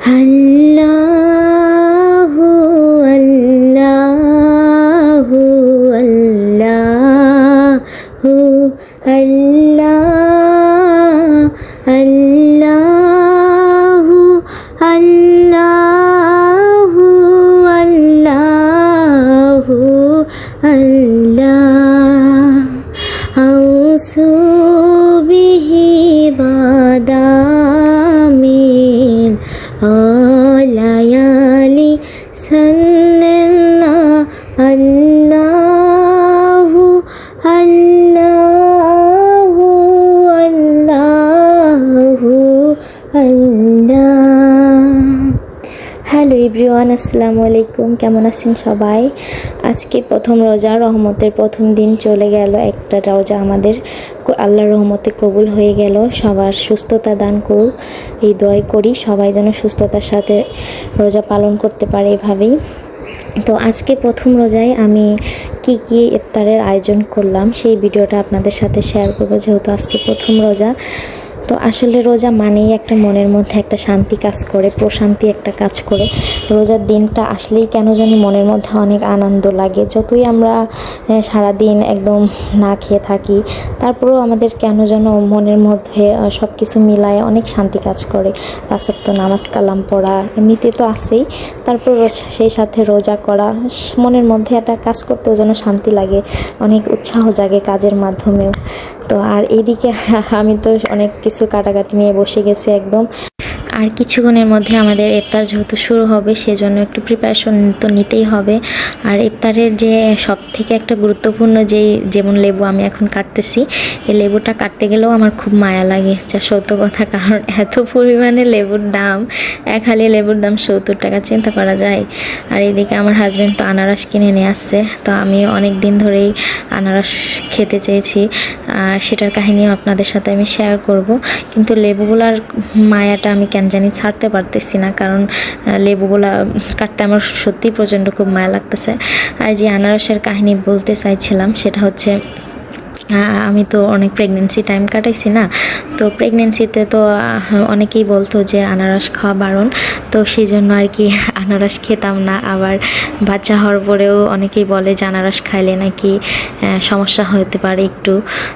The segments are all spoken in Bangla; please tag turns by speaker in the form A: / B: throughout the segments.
A: আল্লাহু আল্লাহু আল্লাহু আল্লাহ আল্লাহু আল্লাহু আল্লাহু আল্লাহ আউযু বিহি বাদামিল লায়ালি সাল্লাল্লাহু আল্লাহু আল্লাহু আল্লাহু আল্লাহ। হ্যালো এভরিওয়ান, আসসালামু আলাইকুম। কেমন আছেন সবাই? আজকে প্রথম রোজা, রহমতের প্রথম দিন চলে গেল। একটা রোজা আমাদের আল্লাহর রহমতে কবুল হয়ে গেল। সবার সুস্থতা দান করুক এই দোয়াই করি, সবাই যেন সুস্থতার সাথে রোজা পালন করতে পারে এভাবেই। তো আজকে প্রথম রোজায় আমি কি কি ইফতারের আয়োজন করলাম সেই ভিডিওটা আপনাদের সাথে শেয়ার করবো, যেহেতু আজকে প্রথম রোজা। তো আসলে রোজা মানেই একটা মনের মধ্যে একটা শান্তি কাজ করে, প্রশান্তি একটা কাজ করে। রোজার দিনটা আসলেই কেন জানি মনের মধ্যে অনেক আনন্দ লাগে। যতই আমরা সারাদিন একদম না খেয়ে থাকি, তারপরেও আমাদের কেন যেন মনের মধ্যে সব কিছু মিলায় অনেক শান্তি কাজ করে। 5 ওয়াক্ত নামাজ কালাম পড়া এমনিতে তো আছেই, তারপর সেই সাথে রোজা করা, মনের মধ্যে একটা কাজ করতেও যেন শান্তি লাগে, অনেক উৎসাহ জাগে কাজের মাধ্যমেও। তো আর এইদিকে আমি তো অনেক কিছু কাটাকাটি নিয়ে বসে গেছি একদম। আর কিছুক্ষণের মধ্যে আমাদের ইফতার যেহেতু শুরু হবে, সেজন্য একটু প্রিপারেশন তো নিতেই হবে। আর ইফতারের যে সব থেকে একটা গুরুত্বপূর্ণ যেমন লেবু আমি এখন কাটতেছি, এই লেবুটা কাটতে গেলেও আমার খুব মায়া লাগে, যা সত্য কথা। কারণ এত পরিমাণে লেবুর দাম, এক হালি লেবুর দাম 70 টাকা, চিন্তা করা যায়। আর এদিকে আমার হাজব্যান্ড তো আনারস কিনে নিয়ে আসছে। তো আমি অনেক দিন ধরেই আনারস খেতে চেয়েছি, আর সেটার কাহিনীও আপনাদের সাথে আমি শেয়ার করব। কিন্তু লেবুগুলার মায়াটা আমি কেন জানি ছাড়তে পারতেছি না, কারণ লেবুগুলা কাটতে আমার সত্যিই প্রচণ্ড খুব মায়া লাগতেছে। আর যে আনারসের কাহিনী বলতে চাইছিলাম, সেটা হচ্ছে আমি তো অনেক প্রেগনেন্সি টাইম কাটাইছি না, তো প্রেগনেন্সিতে তো অনেকেই বলতো যে আনারস খাওয়া বারণ, তো সেই জন্য আর কি আনারস খেতাম না। আবার বাচ্চা হওয়ার পরেও অনেকেই বলে যে আনারস খাইলে নাকি সমস্যা হতে পারে একটু,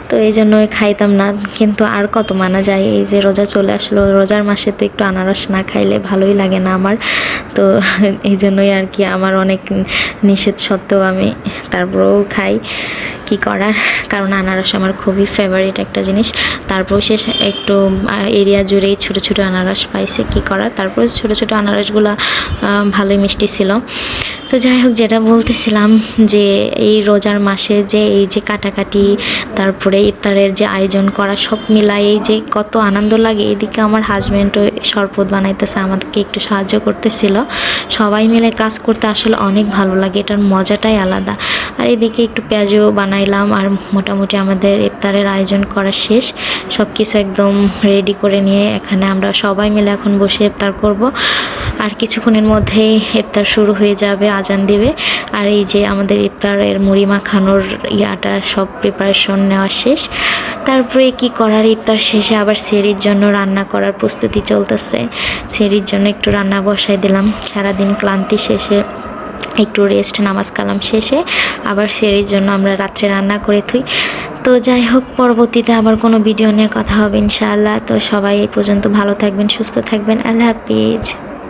A: তো এই জন্যই খাইতাম না। কিন্তু আর কত মানা যায়, এই যে রোজা চলে আসলো, রোজার মাসে তো একটু আনারস না খাইলে ভালোই লাগে না আমার। তো এই জন্যই আর কি আমার অনেক নিষেধ সত্ত্বেও আমি তারপরেও খাই, কি করার। কারণ আনারস আমার খুবই ফেভারিট একটা জিনিস। তারপর সে একটু এরিয়া জুড়েই ছোটো ছোটো আনারস পাইছে, কি করার। তারপর ছোটো ছোটো আনারসগুলো ভালোই মিষ্টি ছিল। তো যাই হোক, যেটা বলতেছিলাম যে এই রোজার মাসে যে এই যে কাটাকাটি, তারপরে ইফতারের যে আয়োজন করা, সব মিলাই এই যে কত আনন্দ লাগে। এদিকে আমার হাজব্যান্ডও শরবত বানাইতেছে, আমাদেরকে একটু সাহায্য করতেছিল। সবাই মিলে কাজ করতে আসলে অনেক ভালো লাগে, এটার মজাটাই আলাদা। আর এদিকে একটু পেঁয়াজও বানাইলাম। আর মোটামুটি আমাদের ইফতারের আয়োজন করা শেষ, সব কিছু একদম রেডি করে নিয়ে এখানে আমরা সবাই মিলে এখন বসে ইফতার করব। আর কিছুক্ষণের মধ্যেই ইফতার শুরু হয়ে যাবে, আজান দিবে। আর এই যে আমাদের ইফতারের মুড়ি মাখানোর ইয়াটা সব প্রিপারেশন নেওয়া শেষ। তারপরে কি করার, ইফতার শেষে আবার সেহরির জন্য রান্না করার প্রস্তুতি চলতেছে। সেহরির জন্য একটু রান্না বসাই দিলাম। সারাদিন ক্লান্তি শেষে একটু রেস্ট, নামাজ কালাম শেষে আবার সেহরির জন্য আমরা রাত্রে রান্না করে থুই। তো যাই হোক, পরবর্তীতে আবার কোনো ভিডিও নিয়ে কথা হবে ইনশাআল্লাহ। তো সবাই এই পর্যন্ত ভালো থাকবেন, সুস্থ থাকবেন। আল্লাহ হাফিজ।